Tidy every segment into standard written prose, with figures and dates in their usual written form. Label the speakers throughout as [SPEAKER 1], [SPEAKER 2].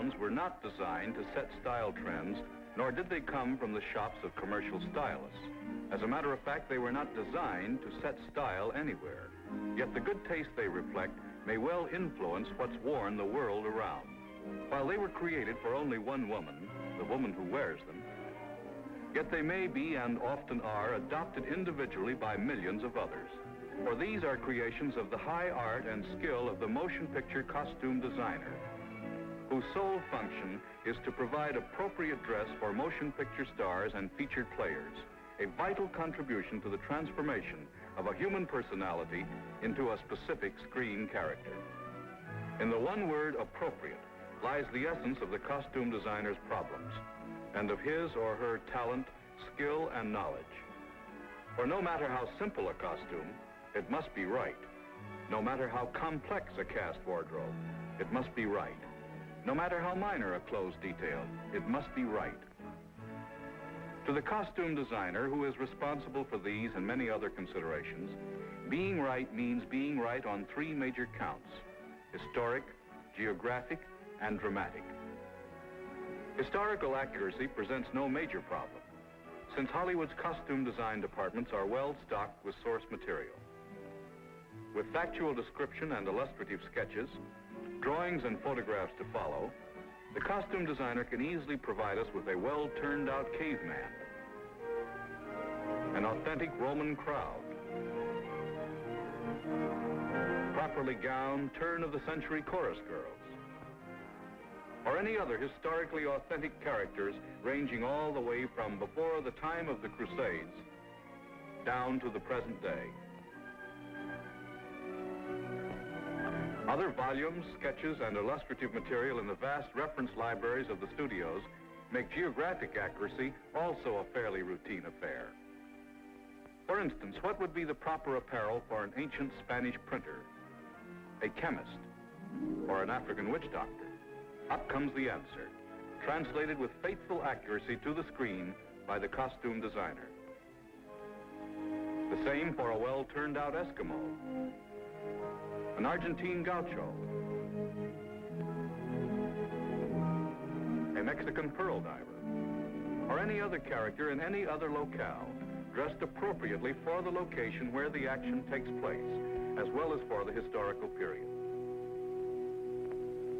[SPEAKER 1] gowns were not designed to set style trends, nor did they come from the shops of commercial stylists. As a matter of fact, they were not designed to set style anywhere. Yet the good taste they reflect may well influence what's worn the world around. While they were created for only one woman, the woman who wears them, yet they may be and often are adopted individually by millions of others. For these are creations of the high art and skill of the motion picture costume designer, whose sole function is to provide appropriate dress for motion picture stars and featured players, a vital contribution to the transformation of a human personality into a specific screen character. In the one word appropriate lies the essence of the costume designer's problems, and of his or her talent, skill, and knowledge. For no matter how simple a costume, it must be right. No matter how complex a cast wardrobe, it must be right. No matter how minor a clothes detail, it must be right. To the costume designer, who is responsible for these and many other considerations, being right means being right on three major counts: historic, geographic, and dramatic. Historical accuracy presents no major problem, since Hollywood's costume design departments are well stocked with source material. With factual description and illustrative sketches, drawings and photographs to follow, the costume designer can easily provide us with a well-turned-out caveman, an authentic Roman crowd, properly gowned turn-of-the-century chorus girls, or any other historically authentic characters ranging all the way from before the time of the Crusades down to the present day. Other volumes, sketches, and illustrative material in the vast reference libraries of the studios make geographic accuracy also a fairly routine affair. For instance, what would be the proper apparel for an ancient Spanish printer, a chemist, or an African witch doctor? Up comes the answer, translated with faithful accuracy to the screen by the costume designer. The same for a well-turned-out Eskimo, an Argentine gaucho, a Mexican pearl diver, or any other character in any other locale, dressed appropriately for the location where the action takes place, as well as for the historical period.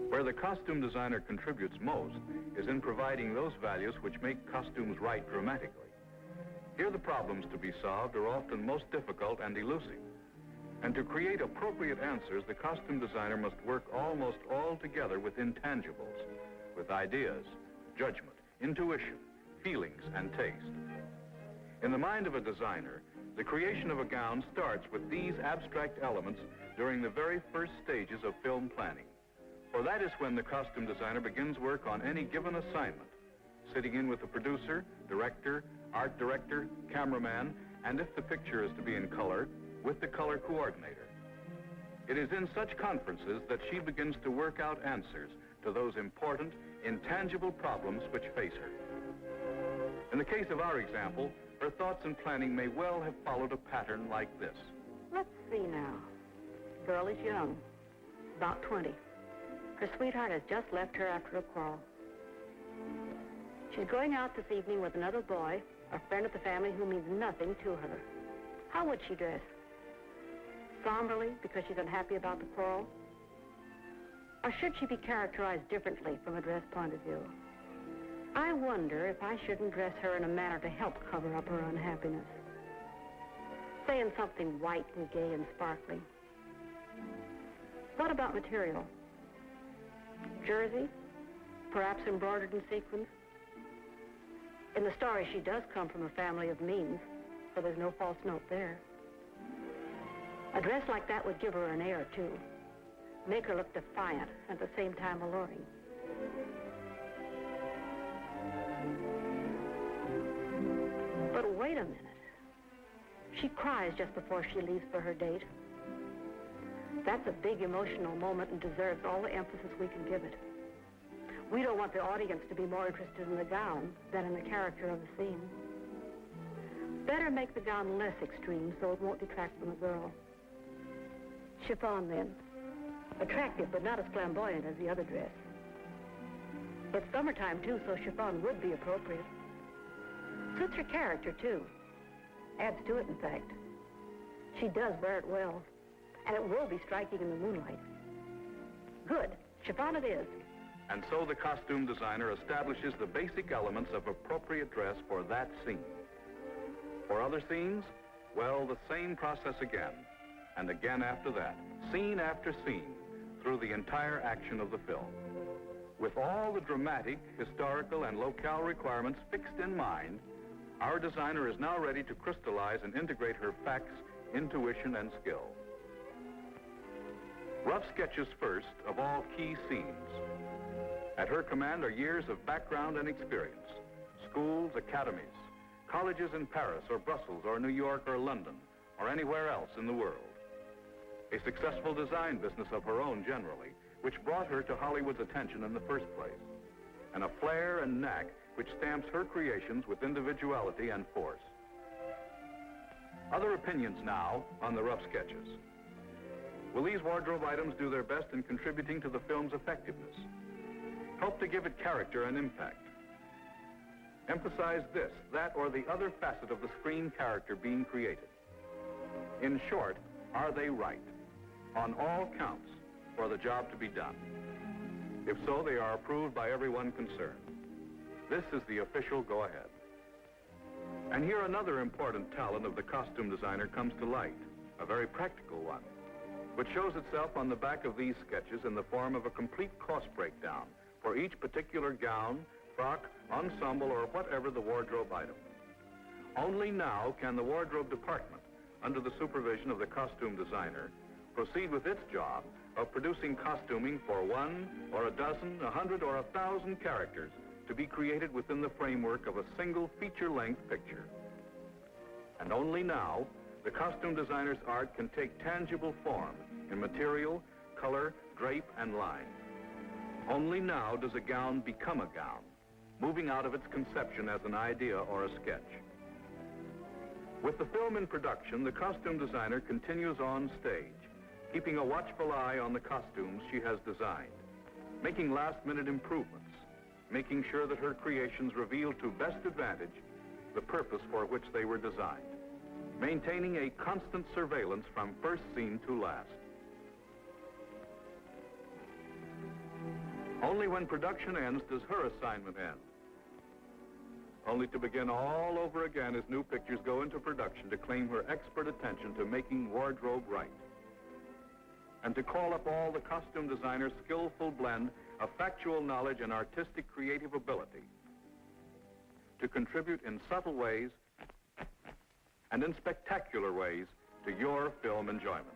[SPEAKER 1] Where the costume designer contributes most is in providing those values which make costumes right dramatically. Here the problems to be solved are often most difficult and elusive. And to create appropriate answers, the costume designer must work almost all together with intangibles, with ideas, judgment, intuition, feelings, and taste. In the mind of a designer, the creation of a gown starts with these abstract elements during the very first stages of film planning. For that is when the costume designer begins work on any given assignment, sitting in with the producer, director, art director, cameraman, and if the picture is to be in color, with the color coordinator. It is in such conferences that she begins to work out answers to those important, intangible problems which face her. In the case of our example, her thoughts and planning may well have followed a pattern like this.
[SPEAKER 2] Let's see now. The girl is young, about 20. Her sweetheart has just left her after a quarrel. She's going out this evening with another boy, a friend of the family who means nothing to her. How would she dress? Somberly because she's unhappy about the quarrel? Or should she be characterized differently from a dress point of view? I wonder if I shouldn't dress her in a manner to help cover up her unhappiness. Say in something white and gay and sparkling. What about material? Jersey? Perhaps embroidered in sequins? In the story, she does come from a family of means, so there's no false note there. A dress like that would give her an air, too. Make her look defiant, and at the same time alluring. But wait a minute. She cries just before she leaves for her date. That's a big emotional moment and deserves all the emphasis we can give it. We don't want the audience to be more interested in the gown than in the character of the scene. Better make the gown less extreme so it won't detract from the girl. Chiffon, then. Attractive, but not as flamboyant as the other dress. It's summertime, too, so chiffon would be appropriate. Suits her character, too. Adds to it, in fact. She does wear it well, and it will be striking in the moonlight. Good. Chiffon it is.
[SPEAKER 1] And so the costume designer establishes the basic elements of appropriate dress for that scene. For other scenes, well, the same process again, and again after that, scene after scene, through the entire action of the film. With all the dramatic, historical, and locale requirements fixed in mind, our designer is now ready to crystallize and integrate her facts, intuition, and skill. Rough sketches first of all key scenes. At her command are years of background and experience. Schools, academies, colleges in Paris or Brussels or New York or London or anywhere else in the world. A successful design business of her own generally, which brought her to Hollywood's attention in the first place. And a flair and knack which stamps her creations with individuality and force. Other opinions now on the rough sketches. Will these wardrobe items do their best in contributing to the film's effectiveness? Help to give it character and impact? Emphasize this, that, or the other facet of the screen character being created? In short, are they right, on all counts, for the job to be done? If so, they are approved by everyone concerned. This is the official go-ahead. And here another important talent of the costume designer comes to light, a very practical one, which shows itself on the back of these sketches in the form of a complete cost breakdown for each particular gown, frock, ensemble, or whatever the wardrobe item. Only now can the wardrobe department, under the supervision of the costume designer, proceed with its job of producing costuming for 1 or a dozen, 100, or 1,000 characters to be created within the framework of a single feature-length picture. And only now, the costume designer's art can take tangible form in material, color, drape, and line. Only now does a gown become a gown, moving out of its conception as an idea or a sketch. With the film in production, the costume designer continues on stage, keeping a watchful eye on the costumes she has designed, making last-minute improvements, making sure that her creations reveal to best advantage the purpose for which they were designed, maintaining a constant surveillance from first scene to last. Only when production ends does her assignment end, only to begin all over again as new pictures go into production to claim her expert attention to making wardrobe right, and to call up all the costume designer's skillful blend of factual knowledge and artistic creative ability to contribute in subtle ways and in spectacular ways to your film enjoyment.